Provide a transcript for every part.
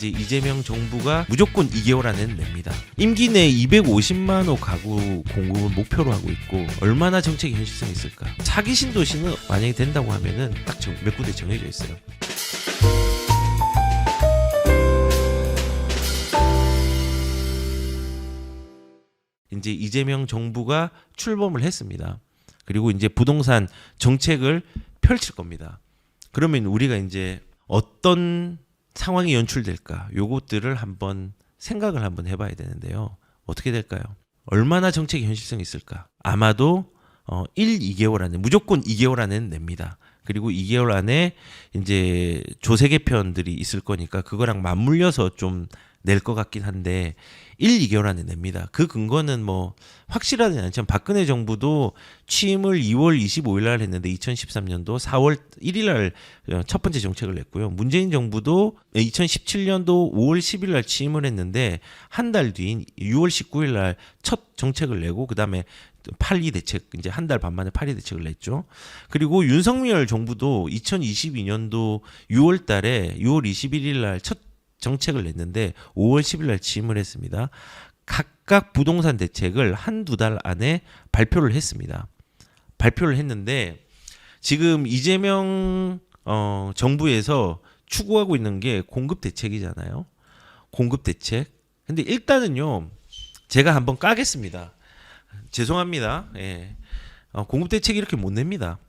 이제 이재명 정부가 무조건 2개월 안에 냅니다. 임기 내 250만 호 가구 공급을 목표로 하고 있고 얼마나 정책이 현실성이 있을까? 차기 신도시는 만약에 된다고 하면은 딱 몇 군데 정해져 있어요. 이제 이재명 정부가 출범을 했습니다. 그리고 이제 부동산 정책을 펼칠 겁니다. 그러면 우리가 이제 어떤 상황이 연출될까? 요것들을 한번 생각을 한번 해봐야 되는데요. 어떻게 될까요? 얼마나 정책이 현실성이 있을까? 아마도 2개월 안에 무조건 2개월 안에는 냅니다. 그리고 2개월 안에 이제 조세 개편들이 있을 거니까 그거랑 맞물려서 좀 낼 것 같긴 한데 2개월 안에 냅니다. 그 근거는 뭐 확실하지는 않지만 박근혜 정부도 취임을 2월 25일 날 했는데 2013년도 4월 1일 날 첫 번째 정책을 냈고요. 문재인 정부도 2017년도 5월 10일 날 취임을 했는데 한 달 뒤인 6월 19일 날 첫 정책을 내고 그다음에 8.2 대책 이제 한 달 반 만에 8.2 대책을 냈죠. 그리고 윤석열 정부도 2022년도 6월 달에 6월 21일 날 첫 정책을 냈는데 5월 10일 날 취임을 했습니다. 각각 부동산 대책을 한두 달 안에 발표를 했습니다. 발표를 했는데 지금 이재명 정부에서 추구하고 있는 게 공급 대책이잖아요. 공급 대책. 근데 일단은요. 제가 한번 까겠습니다. 죄송합니다. 예. 공급 대책이 이렇게 못 냅니다.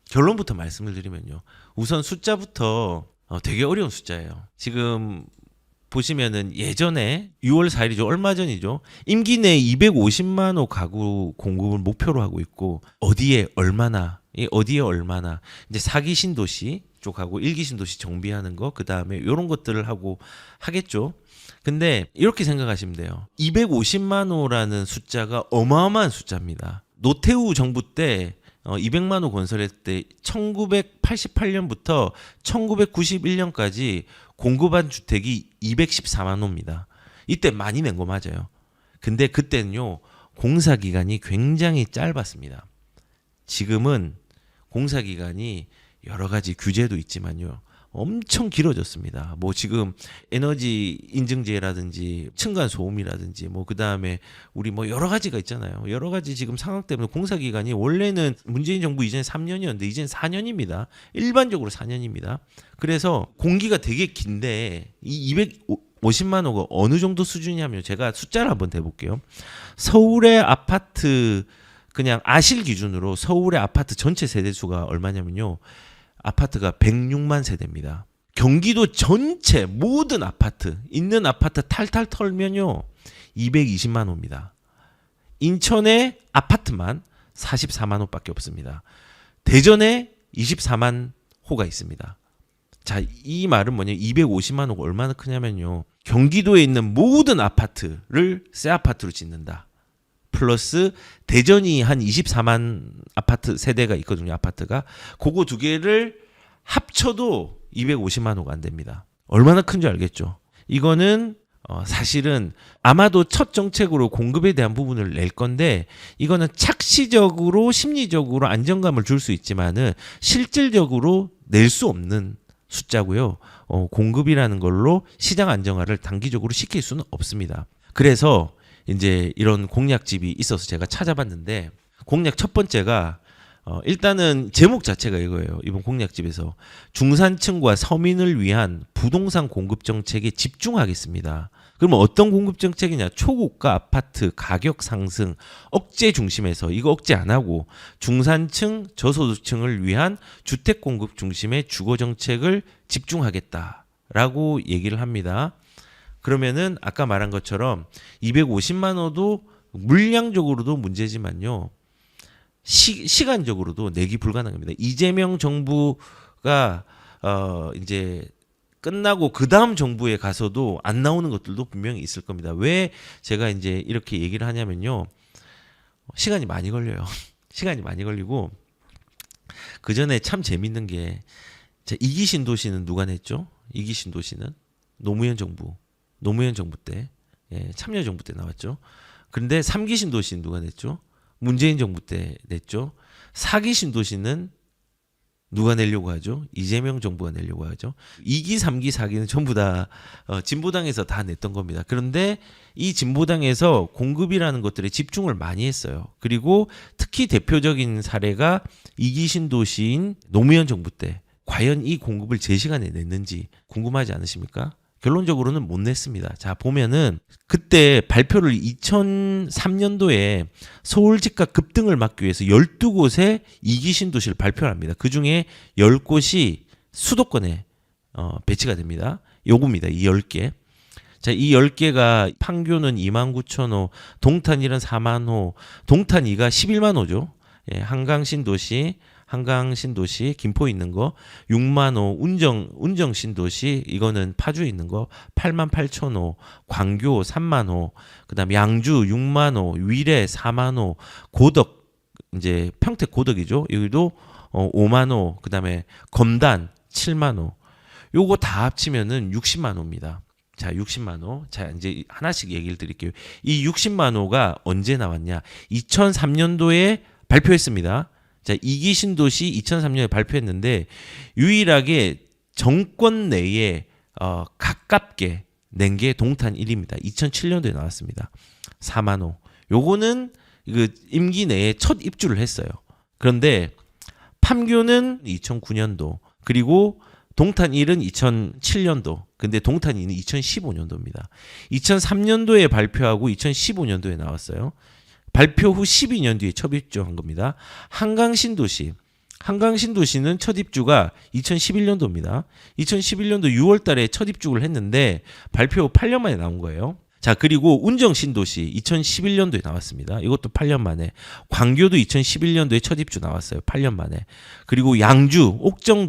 결론부터 말씀을 드리면요. 우선 숫자부터 되게 어려운 숫자예요. 지금 보시면은 예전에 6월 4일이죠. 얼마 전이죠. 임기 내 250만 호 가구 공급을 목표로 하고 있고 어디에 얼마나 이제 4기 신도시 쪽하고 1기 신도시 정비하는 거 그다음에 이런 것들을 하고 하겠죠. 근데 이렇게 생각하시면 돼요. 250만 호라는 숫자가 어마어마한 숫자입니다. 노태우 정부 때 200만 호 건설했을 때 1988년부터 1991년까지 공급한 주택이 214만 호입니다. 이때 많이 낸 거 맞아요. 근데 그때는요. 공사 기간이 굉장히 짧았습니다. 지금은 공사 기간이 여러 가지 규제도 있지만요. 엄청 길어졌습니다. 뭐 지금 에너지 인증제라든지 층간 소음이라든지 뭐 그다음에 우리 뭐 여러 가지가 있잖아요. 여러 가지 지금 상황 때문에 공사 기간이 원래는 문재인 정부 이전에 3년이었는데 이제는 4년입니다. 일반적으로 4년입니다. 그래서 공기가 되게 긴데 이 250만 호가 어느 정도 수준이냐면 제가 숫자를 한번 대볼게요. 서울의 아파트 그냥 아실 기준으로 서울의 아파트 전체 세대수가 얼마냐면요. 아파트가 106만 세대입니다. 경기도 전체 모든 아파트 있는 아파트 탈탈 털면요 220만 호입니다. 인천의 아파트만 44만 호밖에 없습니다. 대전에 24만 호가 있습니다. 자, 이 말은 뭐냐? 250만 호가 얼마나 크냐면요. 경기도에 있는 모든 아파트를 새 아파트로 짓는다. 플러스 대전이 한 24만 아파트 세대가 있거든요. 아파트가. 그거 두 개를 합쳐도 250만 호가 안 됩니다. 얼마나 큰지 알겠죠? 이거는 사실은 아마도 첫 정책으로 공급에 대한 부분을 낼 건데 이거는 착시적으로 심리적으로 안정감을 줄 수 있지만은 실질적으로 낼 수 없는 숫자고요. 공급이라는 걸로 시장 안정화를 단기적으로 시킬 수는 없습니다. 그래서 이제 이런 공약집이 있어서 제가 찾아봤는데 공약 첫 번째가 일단은 제목 자체가 이거예요. 이번 공약집에서 중산층과 서민을 위한 부동산 공급 정책에 집중하겠습니다. 그러면 어떤 공급 정책이냐? 초고가 아파트 가격 상승 억제 중심에서 이거 억제 안 하고 중산층 저소득층을 위한 주택 공급 중심의 주거 정책을 집중하겠다라고 얘기를 합니다. 그러면은 아까 말한 것처럼 250만 호도 물량적으로도 문제지만요. 시간적으로도 내기 불가능합니다. 이재명 정부가 이제 끝나고 그 다음 정부에 가서도 안 나오는 것들도 분명히 있을 겁니다. 왜 제가 이제 이렇게 얘기를 하냐면요. 시간이 많이 걸려요. 시간이 많이 걸리고 그 전에 참 재밌는 게 2기 신도시는 누가 냈죠? 2기 신도시는 노무현 정부 때 참여정부 때 나왔죠. 그런데 3기 신도시는 누가 냈죠? 문재인 정부 때 냈죠. 4기 신도시는 누가 내려고 하죠? 이재명 정부가 내려고 하죠. 2기, 3기, 4기는 전부 다 진보당에서 다 냈던 겁니다. 그런데 이 진보당에서 공급이라는 것들에 집중을 많이 했어요. 그리고 특히 대표적인 사례가 2기 신도시인 노무현 정부 때 과연 이 공급을 제 시간에 냈는지 궁금하지 않으십니까? 결론적으로는 못 냈습니다. 자, 보면은 그때 발표를 2003년도에 서울 집값 급등을 막기 위해서 12곳의 2기 신도시를 발표를 합니다. 그중에 10곳이 수도권에 배치가 됩니다. 요겁니다. 이 10개. 자, 이 10개가 판교는 29,000호, 동탄 1은 4만 호, 동탄 2가 11만 호죠. 예, 한강 신도시 김포에 있는 거 6만 호, 운정 신도시 이거는 파주에 있는 거 8만 8천 호, 광교 3만 호, 그다음에 양주 6만 호, 위례 4만 호, 고덕 이제 평택 고덕이죠. 여기도 5만 호, 그다음에 검단 7만 호. 요거 다 합치면은 60만 호입니다. 자, 60만 호. 자, 이제 하나씩 얘기를 드릴게요. 이 60만 호가 언제 나왔냐? 2003년도에 발표했습니다. 자, 2기 신도시 2003년에 발표했는데 유일하게 정권 내에 가깝게 낸 게 동탄 1입니다. 2007년도에 나왔습니다. 4만 호. 요거는 그 임기 내에 첫 입주를 했어요. 그런데 판교는 2009년도 그리고 동탄 1은 2007년도. 근데 동탄 2는 2015년도입니다. 2003년도에 발표하고 2015년도에 나왔어요. 발표 후 12년 뒤에 첫 입주한 겁니다. 한강 신도시는 첫 입주가 2011년도입니다. 2011년도 6월 달에 첫 입주를 했는데 발표 후 8년 만에 나온 거예요. 자, 그리고 운정 신도시 2011년도에 나왔습니다. 이것도 8년 만에. 광교도 2011년도에 첫 입주 나왔어요. 8년 만에. 그리고 양주, 옥정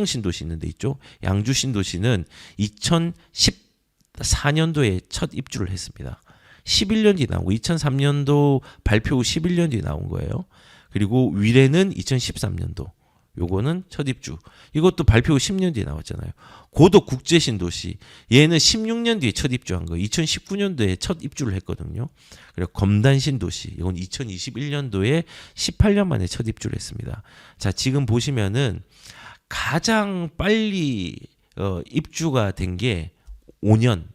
신도시 있는 데 있죠. 양주 신도시는 2014년도에 첫 입주를 했습니다. 11년 뒤에 나온 거 2003년도 발표 후 11년 뒤에 나온 거예요. 그리고 위례는 2013년도. 요거는 첫 입주. 이것도 발표 후 10년 뒤에 나왔잖아요. 고덕 국제신도시. 얘는 16년 뒤에 첫 입주한 거예요. 2019년도에 첫 입주를 했거든요. 그리고 검단신도시. 이건 2021년도에 18년 만에 첫 입주를 했습니다. 자, 지금 보시면은 가장 빨리 입주가 된 게 5년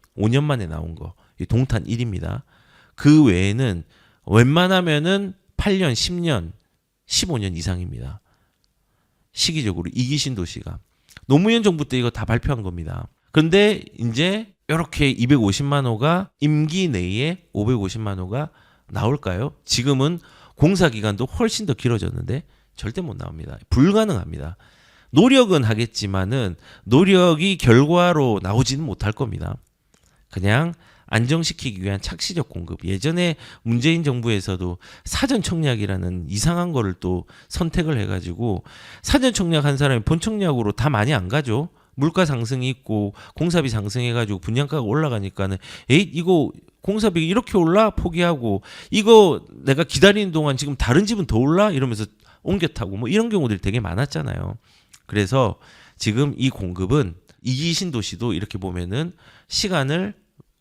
만에 나온 거. 동탄 1입니다. 그 외에는 웬만하면은 8년, 10년, 15년 이상입니다. 시기적으로 2기 신도시가. 노무현 정부 때 이거 다 발표한 겁니다. 그런데 이제 이렇게 250만 호가 임기 내에 550만 호가 나올까요? 지금은 공사 기간도 훨씬 더 길어졌는데 절대 못 나옵니다. 불가능합니다. 노력은 하겠지만은 노력이 결과로 나오지는 못할 겁니다. 그냥 안정시키기 위한 착시적 공급. 예전에 문재인 정부에서도 사전 청약이라는 이상한 거를 또 선택을 해가지고 사전 청약한 사람이 본 청약으로 다 많이 안 가죠. 물가 상승이 있고 공사비 상승해가지고 분양가가 올라가니까는 이거 공사비 이렇게 올라 포기하고 이거 내가 기다리는 동안 지금 다른 집은 더 올라 이러면서 옮겨 타고 뭐 이런 경우들이 되게 많았잖아요. 그래서 지금 이 공급은 2기 신도시도 이렇게 보면은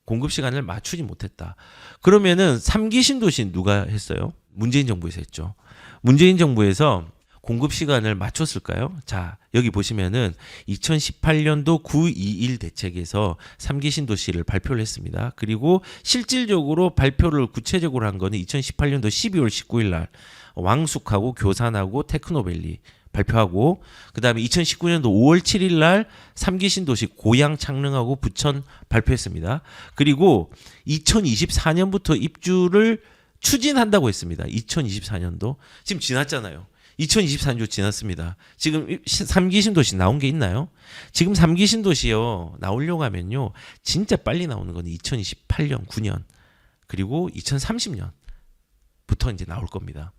공급 시간을 맞추지 못했다. 그러면은 3기 신도시는 누가 했어요? 문재인 정부에서 했죠. 문재인 정부에서 공급 시간을 맞췄을까요? 자, 여기 보시면은 2018년도 9.21 대책에서 3기 신도시를 발표를 했습니다. 그리고 실질적으로 발표를 구체적으로 한 거는 2018년도 12월 19일 날 왕숙하고 교산하고 테크노밸리 발표하고 그다음에 2019년도 5월 7일 날 3기 신도시 고양 창릉하고 부천 발표했습니다. 그리고 2024년부터 입주를 추진한다고 했습니다. 2024년도. 지금 지났잖아요. 2024년도 지났습니다. 지금 3기 신도시 나온 게 있나요? 지금 3기 신도시요. 나오려고 하면요. 진짜 빨리 나오는 건 2028년, 9년. 그리고 2030년부터 이제 나올 겁니다.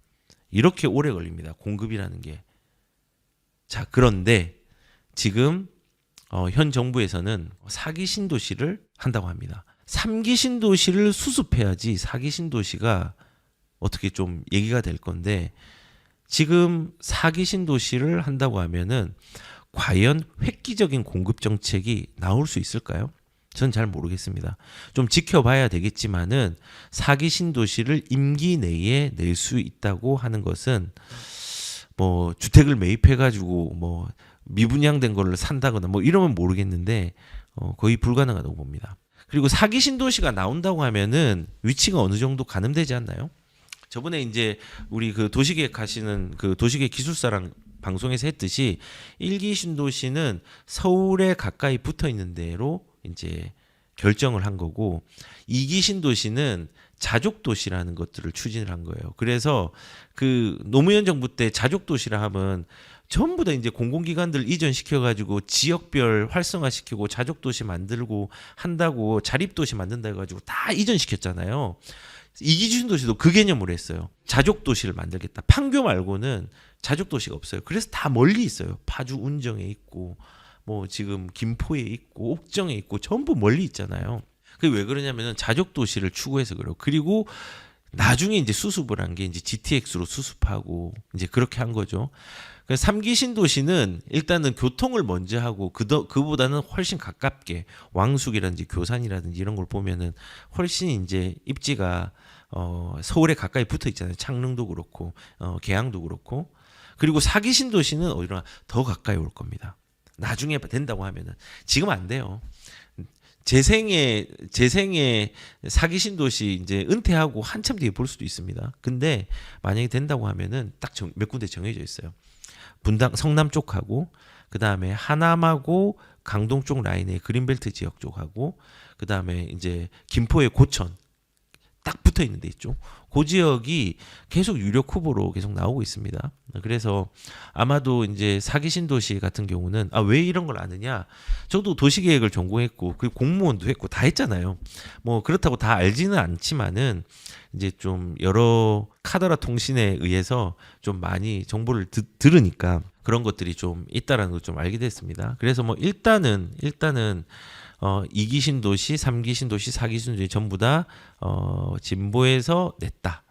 이렇게 오래 걸립니다. 공급이라는 게. 자, 그런데 지금 현 정부에서는 4기 신도시를 한다고 합니다. 3기 신도시를 수습해야지 4기 신도시가 어떻게 좀 얘기가 될 건데 지금 4기 신도시를 한다고 하면은 과연 획기적인 공급 정책이 나올 수 있을까요? 전 잘 모르겠습니다. 좀 지켜봐야 되겠지만은 4기 신도시를 임기 내에 낼 수 있다고 하는 것은 뭐 주택을 매입해 가지고 뭐 미분양된 거를 산다거나 뭐 이러면 모르겠는데 거의 불가능하다고 봅니다. 그리고 사기 신도시가 나온다고 하면은 위치가 어느 정도 가늠되지 않나요? 저번에 이제 우리 그 도시계획 하시는 그 도시계획 기술사랑 방송에서 했듯이 1기 신도시는 서울에 가까이 붙어 있는 데로 이제 결정을 한 거고 2기 신도시는 자족 도시라는 것들을 추진을 한 거예요. 그래서 그 노무현 정부 때 자족 도시라 하면 전부 다 이제 공공기관들 이전시켜 가지고 지역별 활성화시키고 자족 도시 만들고 한다고 자립 도시 만든다 해 가지고 다 이전시켰잖아요. 이기준 도시도 그 개념으로 했어요. 자족 도시를 만들겠다. 판교 말고는 자족 도시가 없어요. 그래서 다 멀리 있어요. 파주 운정에 있고 뭐 지금 김포에 있고 옥정에 있고 전부 멀리 있잖아요. 그게 왜 그러냐면은 자족 도시를 추구해서 그래요. 그리고 나중에 이제 수습을 한 게 이제 GTX로 수습하고 이제 그렇게 한 거죠. 그래서 3기 신도시는 일단은 교통을 먼저 하고 그보다는 훨씬 가깝게 왕숙이라든지 교산이라든지 이런 걸 보면은 훨씬 이제 입지가 서울에 가까이 붙어 있잖아요. 창릉도 그렇고 계양도 그렇고. 그리고 4기 신도시는 어디로나 더 가까이 올 겁니다. 나중에 된다고 하면은 지금 안 돼요. 재생에 4기 신도시 이제 은퇴하고 한참 뒤에 볼 수도 있습니다. 근데 만약에 된다고 하면은 딱 몇 군데 정해져 있어요. 분당 성남 쪽하고 그다음에 하남하고 강동 쪽 라인의 그린벨트 지역 쪽하고 그다음에 이제 김포의 고천 딱 붙어 있는 데 있죠. 그 지역이 계속 유력 후보로 계속 나오고 있습니다. 그래서 아마도 이제 4기 신도시 같은 경우는 왜 이런 걸 아느냐? 저도 도시계획을 전공했고 그리고 공무원도 했고 다 했잖아요. 뭐 그렇다고 다 알지는 않지만은 이제 좀 여러 카더라 통신에 의해서 좀 많이 정보를 들으니까 그런 것들이 좀 있다라는 걸 좀 알게 됐습니다. 그래서 뭐 일단은 2기 신도시, 3기 신도시, 4기 신도시 전부 다 진보에서 냈다.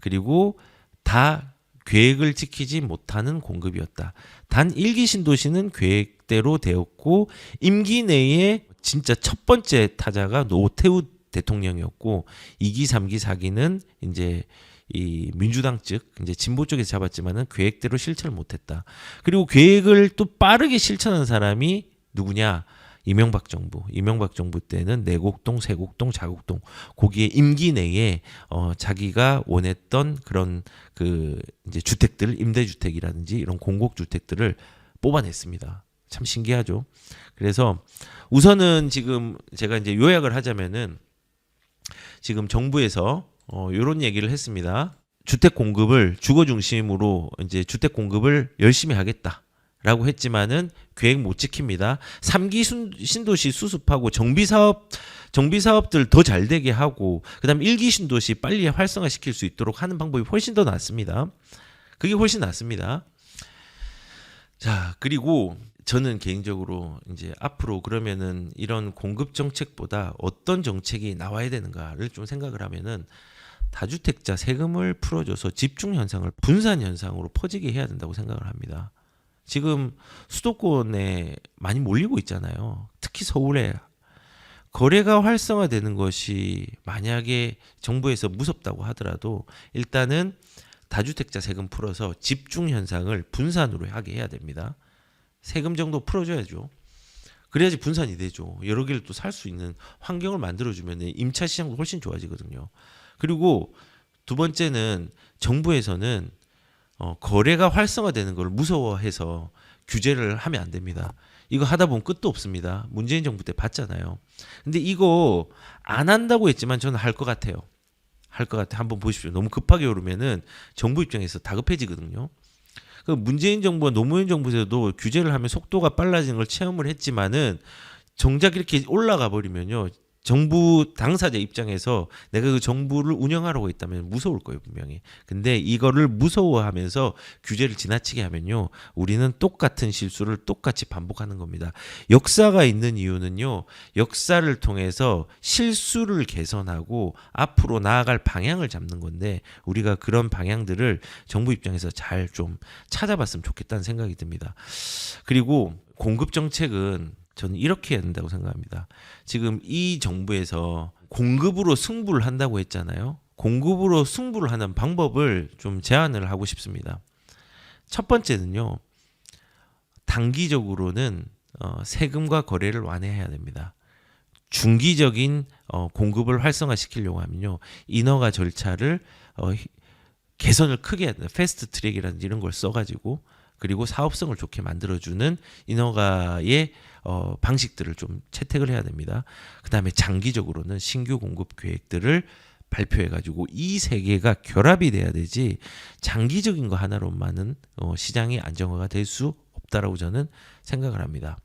그리고 다 계획을 지키지 못하는 공급이었다. 단 1기 신도시는 계획대로 되었고 임기 내에 진짜 첫 번째 타자가 노태우 대통령이었고 2기, 3기, 4기는 이제 이 민주당 측 이제 진보 쪽에서 잡았지만은 계획대로 실천을 못했다. 그리고 계획을 또 빠르게 실천한 사람이 누구냐? 이명박 정부 때는 내곡동, 세곡동, 자곡동 거기에 임기 내에 자기가 원했던 그런 그 이제 주택들, 임대주택이라든지 이런 공공주택들을 뽑아냈습니다. 참 신기하죠. 그래서 우선은 지금 제가 이제 요약을 하자면은 지금 정부에서 이런 얘기를 했습니다. 주택 공급을 주거 중심으로 이제 주택 공급을 열심히 하겠다. 라고 했지만은 계획 못 지킵니다. 3기 신도시 수습하고 정비사업들 더 잘 되게 하고 그다음 1기 신도시 빨리 활성화시킬 수 있도록 하는 방법이 훨씬 더 낫습니다. 그게 훨씬 낫습니다. 자, 그리고 저는 개인적으로 이제 앞으로 그러면은 이런 공급 정책보다 어떤 정책이 나와야 되는가를 좀 생각을 하면은 다주택자 세금을 풀어줘서 집중 현상을 분산 현상으로 퍼지게 해야 된다고 생각을 합니다. 지금 수도권에 많이 몰리고 있잖아요. 특히 서울에 거래가 활성화되는 것이 만약에 정부에서 무섭다고 하더라도 일단은 다주택자 세금 풀어서 집중 현상을 분산으로 하게 해야 됩니다. 세금 정도 풀어줘야죠. 그래야지 분산이 되죠. 여러 개를 또 살 수 있는 환경을 만들어주면 임차 시장도 훨씬 좋아지거든요. 그리고 두 번째는 정부에서는 거래가 활성화되는 걸 무서워해서 규제를 하면 안 됩니다. 이거 하다 보면 끝도 없습니다. 문재인 정부 때 봤잖아요. 근데 이거 안 한다고 했지만 저는 할 것 같아요. 할 것 같아요. 한번 보십시오. 너무 급하게 오르면은 정부 입장에서 다급해지거든요. 그 문재인 정부와 노무현 정부에서도 규제를 하면 속도가 빨라지는 걸 체험을 했지만은 정작 이렇게 올라가 버리면요. 정부 당사자 입장에서 내가 그 정부를 운영하라고 했다면 무서울 거예요, 분명히. 근데 이거를 무서워하면서 규제를 지나치게 하면요. 우리는 똑같은 실수를 똑같이 반복하는 겁니다. 역사가 있는 이유는요. 역사를 통해서 실수를 개선하고 앞으로 나아갈 방향을 잡는 건데 우리가 그런 방향들을 정부 입장에서 잘 좀 찾아봤으면 좋겠다는 생각이 듭니다. 그리고 공급 정책은 저는 이렇게 해야 된다고 생각합니다. 지금 이 정부에서 공급으로 승부를 한다고 했잖아요. 공급으로 승부를 하는 방법을 좀 제안을 하고 싶습니다. 첫 번째는요. 단기적으로는 세금과 거래를 완화해야 됩니다. 중기적인 공급을 활성화시키려고 하면요. 인허가 절차를 개선을 크게 해야 된다. 패스트 트랙이라든지 이런 걸 써가지고 그리고 사업성을 좋게 만들어주는 인허가의 방식들을 좀 채택을 해야 됩니다. 그 다음에 장기적으로는 신규 공급 계획들을 발표해가지고 이 세 개가 결합이 돼야 되지 장기적인 거 하나로만은 시장이 안정화가 될 수 없다라고 저는 생각을 합니다.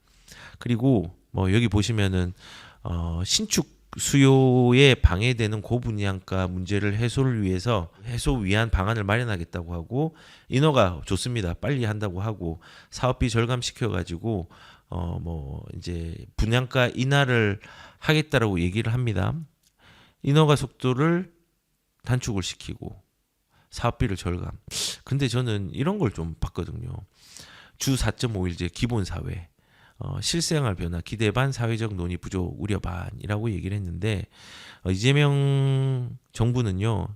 그리고 뭐 여기 보시면은 신축 수요에 방해되는 고분양가 문제를 해소를 위해서 해소 위한 방안을 마련하겠다고 하고 인허가 좋습니다. 빨리 한다고 하고 사업비 절감시켜 가지고 뭐 이제 분양가 인하를 하겠다라고 얘기를 합니다. 인허가 속도를 단축을 시키고 사업비를 절감. 근데 저는 이런 걸 좀 봤거든요. 주 4.5일제 기본 사회. 실생활 변화 기대 반 사회적 논의 부족 우려 반이라고 얘기를 했는데 이재명 정부는요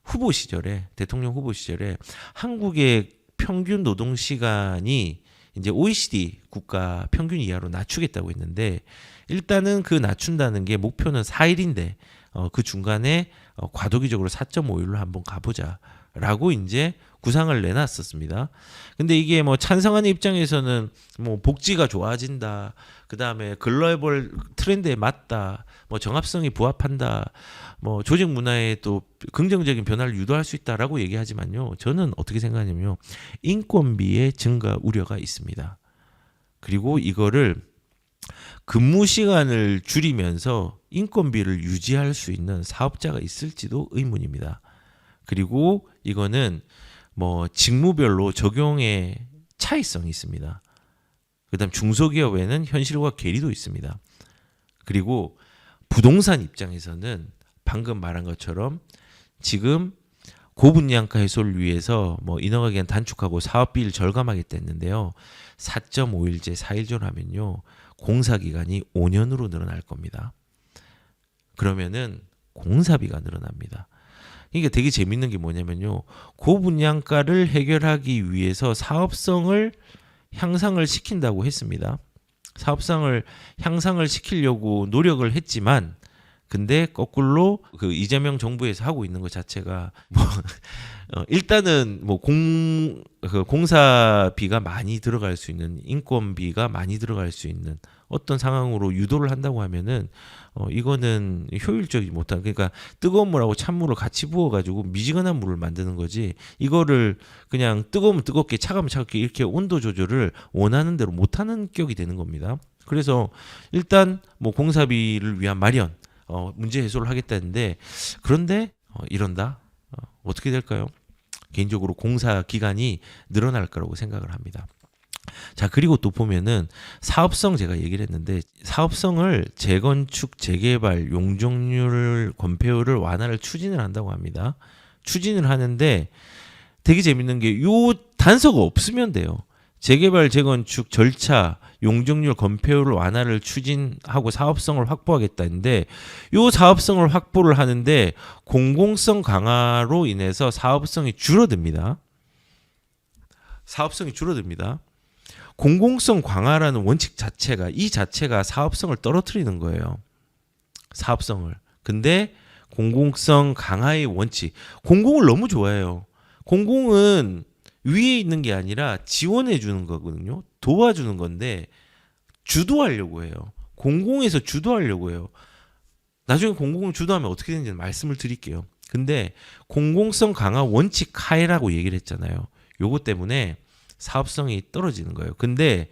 후보 시절에 대통령 후보 시절에 한국의 평균 노동 시간이 이제 OECD 국가 평균 이하로 낮추겠다고 했는데 일단은 그 낮춘다는 게 목표는 4일인데 그 중간에 과도기적으로 4.5일로 한번 가보자라고 이제 구상을 내놨었습니다. 근데 이게 뭐 찬성하는 입장에서는 뭐 복지가 좋아진다, 그 다음에 글로벌 트렌드에 맞다, 뭐 정합성이 부합한다, 뭐 조직 문화에 또 긍정적인 변화를 유도할 수 있다라고 얘기하지만요, 저는 어떻게 생각하냐면요, 인건비의 증가 우려가 있습니다. 그리고 이거를 근무 시간을 줄이면서 인건비를 유지할 수 있는 사업자가 있을지도 의문입니다. 그리고 이거는 뭐 직무별로 적용의 차이성이 있습니다. 그다음 중소기업에는 현실과 괴리도 있습니다. 그리고 부동산 입장에서는 방금 말한 것처럼 지금 고분양가 해소를 위해서 뭐 인허가 기간 단축하고 사업비를 절감하겠다 했는데요. 4.5일제 4일제로 하면요. 공사 기간이 5년으로 늘어날 겁니다. 그러면은 공사비가 늘어납니다. 이게 되게 재밌는 게 뭐냐면요. 고분양가를 해결하기 위해서 사업성을 향상을 시킨다고 했습니다. 사업성을 향상을 시키려고 노력을 했지만 근데 거꾸로 그 이재명 정부에서 하고 있는 것 자체가 뭐 일단은 뭐 공사비가 많이 들어갈 수 있는 인건비가 많이 들어갈 수 있는 어떤 상황으로 유도를 한다고 하면은 이거는 효율적이지 못한, 그러니까 뜨거운 물하고 찬물을 같이 부어가지고 미지근한 물을 만드는 거지 이거를 그냥 뜨거우면 뜨겁게 차가우면 차갑게 이렇게 온도 조절을 원하는 대로 못하는 격이 되는 겁니다. 그래서 일단 뭐 공사비를 위한 마련 문제 해소를 하겠다는데 그런데 이런다 어떻게 될까요? 개인적으로 공사 기간이 늘어날 거라고 생각을 합니다. 자, 그리고 또 보면은 사업성 제가 얘기를 했는데 사업성을 재건축, 재개발, 용적률, 건폐율을 완화를 추진을 한다고 합니다. 추진을 하는데 되게 재밌는 게 요 단서가 없으면 돼요. 재개발, 재건축 절차, 용적률, 건폐율 완화를 추진하고 사업성을 확보하겠다는데 요 사업성을 확보를 하는데 공공성 강화로 인해서 사업성이 줄어듭니다. 사업성이 줄어듭니다. 공공성 강화라는 원칙 자체가 이 자체가 사업성을 떨어뜨리는 거예요. 사업성을. 근데 공공성 강화의 원칙. 공공을 너무 좋아해요. 공공은 위에 있는 게 아니라 지원해 주는 거거든요. 도와주는 건데 주도하려고 해요. 공공에서 주도하려고 해요. 나중에 공공을 주도하면 어떻게 되는지 말씀을 드릴게요. 근데 공공성 강화 원칙 하에라고 얘기를 했잖아요. 요거 때문에 사업성이 떨어지는 거예요. 근데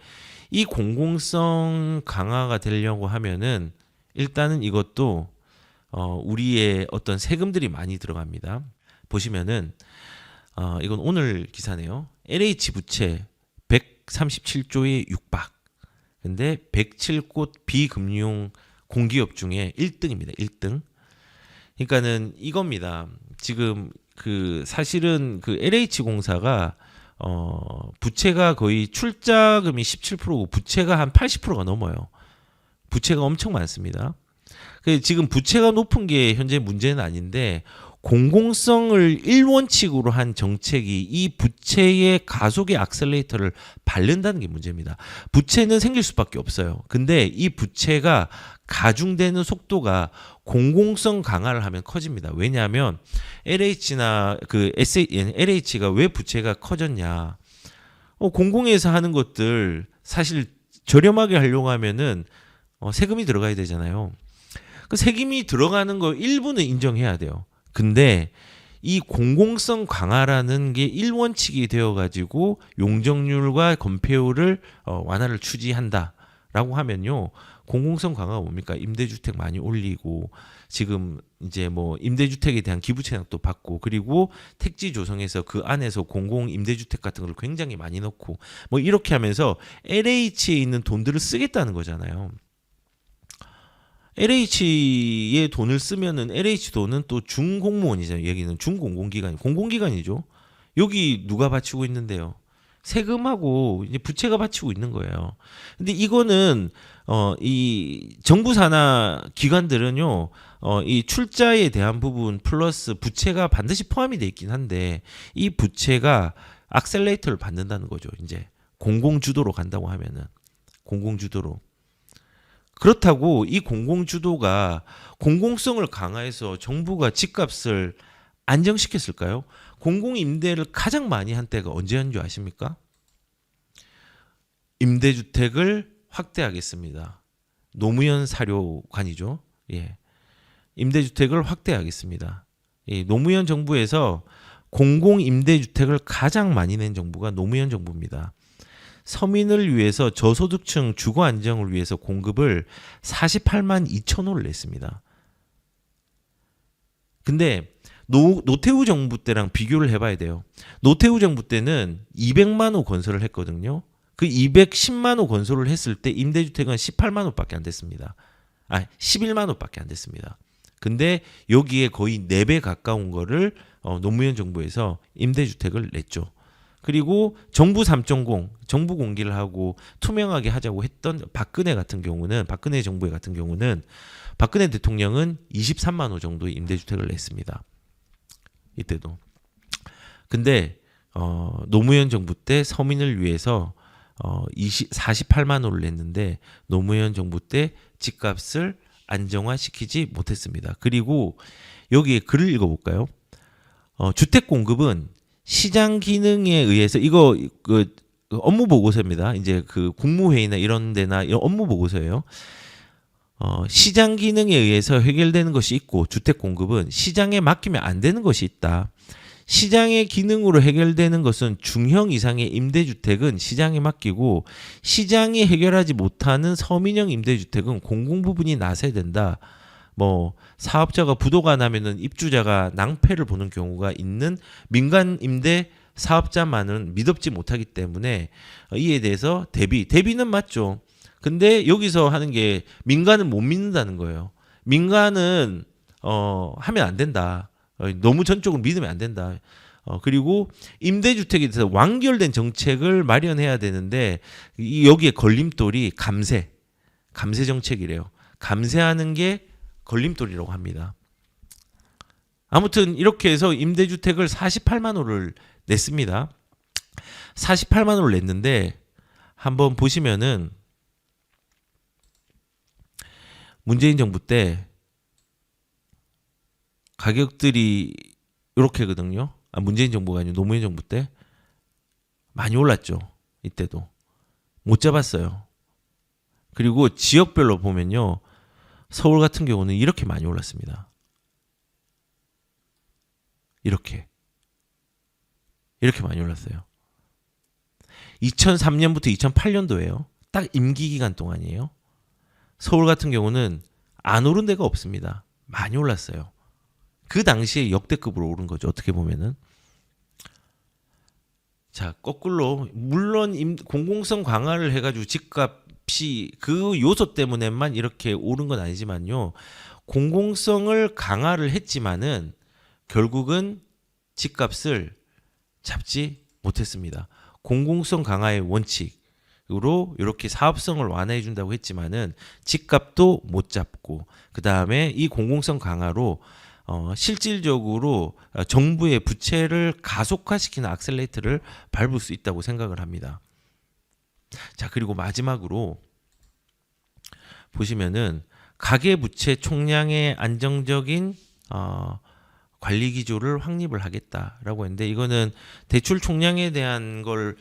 이 공공성 강화가 되려고 하면은 일단은 이것도 우리의 어떤 세금들이 많이 들어갑니다. 보시면은 이건 오늘 기사네요. LH 부채 137조의 육박. 근데 107곳 비금융 공기업 중에 1등입니다. 1등. 그러니까는 이겁니다. 지금 그 사실은 그 LH 공사가 부채가 거의 출자금이 17%고 부채가 한 80%가 넘어요. 부채가 엄청 많습니다. 지금 부채가 높은 게 현재 문제는 아닌데 공공성을 1원칙으로 한 정책이 이 부채의 가속의 악셀레이터를 밟는다는 게 문제입니다. 부채는 생길 수밖에 없어요. 근데 이 부채가 가중되는 속도가 공공성 강화를 하면 커집니다. 왜냐하면 LH나 LH가 왜 부채가 커졌냐? 공공에서 하는 것들 사실 저렴하게 하려고 하면은 세금이 들어가야 되잖아요. 그 세금이 들어가는 거 일부는 인정해야 돼요. 근데 이 공공성 강화라는 게 1원칙이 되어가지고 용적률과 건폐율을 완화를 추진한다라고 하면요. 공공성 강화가 뭡니까? 임대주택 많이 올리고 지금 이제 뭐 임대주택에 대한 기부채납도 받고 그리고 택지 조성해서 그 안에서 공공 임대주택 같은 걸 굉장히 많이 넣고 뭐 이렇게 하면서 LH에 있는 돈들을 쓰겠다는 거잖아요. LH에 돈을 쓰면은 LH 돈은 또 중공무원이잖아요. 여기는 중공공기관, 공공기관이죠. 여기 누가 바치고 있는데요? 세금하고 이제 부채가 바치고 있는 거예요. 근데 이거는 이 정부 산하 기관들은요. 이 출자에 대한 부분 플러스 부채가 반드시 포함이 돼 있긴 한데 이 부채가 악셀레이터를 받는다는 거죠. 이제 공공주도로 간다고 하면은 공공주도로. 그렇다고 이 공공주도가 공공성을 강화해서 정부가 집값을 안정시켰을까요? 공공임대를 가장 많이 한 때가 언제였는 줄 아십니까? 임대주택을 확대하겠습니다. 노무현 사료관이죠. 예. 임대주택을 확대하겠습니다. 예. 노무현 정부에서 공공임대주택을 가장 많이 낸 정부가 노무현 정부입니다. 서민을 위해서 저소득층 주거 안정을 위해서 공급을 48만 2천 호를 냈습니다. 근데 노태우 정부 때랑 비교를 해봐야 돼요. 노태우 정부 때는 200만 호 건설을 했거든요. 그 210만 호 건설을 했을 때 임대주택은 18만 호밖에 안 됐습니다. 11만 호밖에 안 됐습니다. 근데 여기에 거의 4배 가까운 거를 노무현 정부에서 임대주택을 냈죠. 그리고 정부 3.0, 정부 공개를 하고 투명하게 하자고 했던 박근혜 정부 같은 경우는 박근혜 대통령은 23만 호 정도의 임대주택을 냈습니다. 이때도. 근데 노무현 정부 때 서민을 위해서 48만 호를 냈는데 노무현 정부 때 집값을 안정화시키지 못했습니다. 그리고 여기에 글을 읽어볼까요? 주택 공급은 시장 기능에 의해서 이거 그 업무 보고서입니다. 이제 그 국무회의나 이런 데나 이런 업무 보고서예요. 시장 기능에 의해서 해결되는 것이 있고 주택 공급은 시장에 맡기면 안 되는 것이 있다. 시장의 기능으로 해결되는 것은 중형 이상의 임대주택은 시장에 맡기고 시장이 해결하지 못하는 서민형 임대주택은 공공부문이 나서야 된다. 뭐 사업자가 부도가 나면은 입주자가 낭패를 보는 경우가 있는 민간 임대 사업자만은 믿업지 못하기 때문에 이에 대해서 대비는 맞죠. 근데 여기서 하는 게 민간은 못 믿는다는 거예요. 민간은 하면 안 된다. 너무 전적으로 믿으면 안 된다. 그리고 임대주택에 대해서 완결된 정책을 마련해야 되는데 여기에 걸림돌이 감세 정책이래요. 감세하는 게 걸림돌이라고 합니다. 아무튼 이렇게 해서 임대주택을 48만 호를 냈습니다. 48만 호를 냈는데 한번 보시면은 문재인 정부 때 가격들이 이렇게거든요. 문재인 정부가 아니고 노무현 정부 때 많이 올랐죠. 이때도 못 잡았어요. 그리고 지역별로 보면요. 서울 같은 경우는 이렇게 많이 올랐습니다. 이렇게 많이 올랐어요. 2003년부터 2008년도예요. 딱 임기 기간 동안이에요. 서울 같은 경우는 안 오른 데가 없습니다. 많이 올랐어요. 그 당시에 역대급으로 오른 거죠. 어떻게 보면은. 자, 거꾸로 물론 공공성 강화를 해가지고 집값이 그 요소 때문에만 이렇게 오른 건 아니지만요. 공공성을 강화를 했지만은 결국은 집값을 잡지 못했습니다. 공공성 강화의 원칙으로 이렇게 사업성을 완화해 준다고 했지만은 집값도 못 잡고 그 다음에 이 공공성 강화로 실질적으로 정부의 부채를 가속화시키는 악셀레이터를 밟을 수 있다고 생각을 합니다. 자, 그리고 마지막으로 보시면은 가계부채 총량의 안정적인 관리 기조를 확립을 하겠다라고 했는데, 이거는 대출 총량에 대한 걸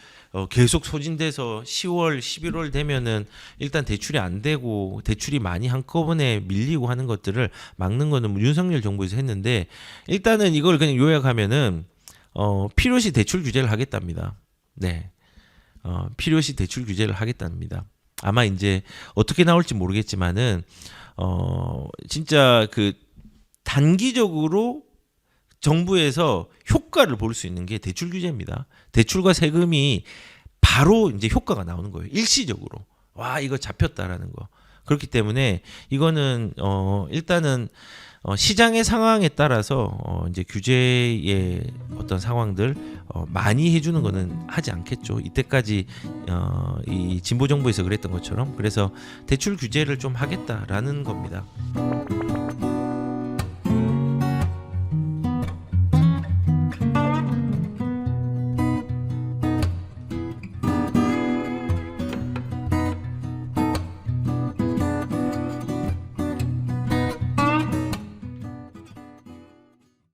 계속 소진돼서 10월, 11월 되면은 일단 대출이 안 되고 대출이 많이 한꺼번에 밀리고 하는 것들을 막는 거는 윤석열 정부에서 했는데, 일단은 이걸 그냥 요약하면은 필요시 대출 규제를 하겠답니다. 네, 필요시 대출 규제를 하겠답니다. 아마 이제 어떻게 나올지 모르겠지만은 진짜 그 단기적으로 정부에서 효과를 볼 수 있는 게 대출 규제입니다. 대출과 세금이 바로 이제 효과가 나오는 거예요. 일시적으로. 와, 이거 잡혔다라는 거. 그렇기 때문에 이거는 일단은 시장의 상황에 따라서 이제 규제의 어떤 상황들 많이 해주는 거는 하지 않겠죠. 이때까지 이 진보 정부에서 그랬던 것처럼. 그래서 대출 규제를 좀 하겠다라는 겁니다.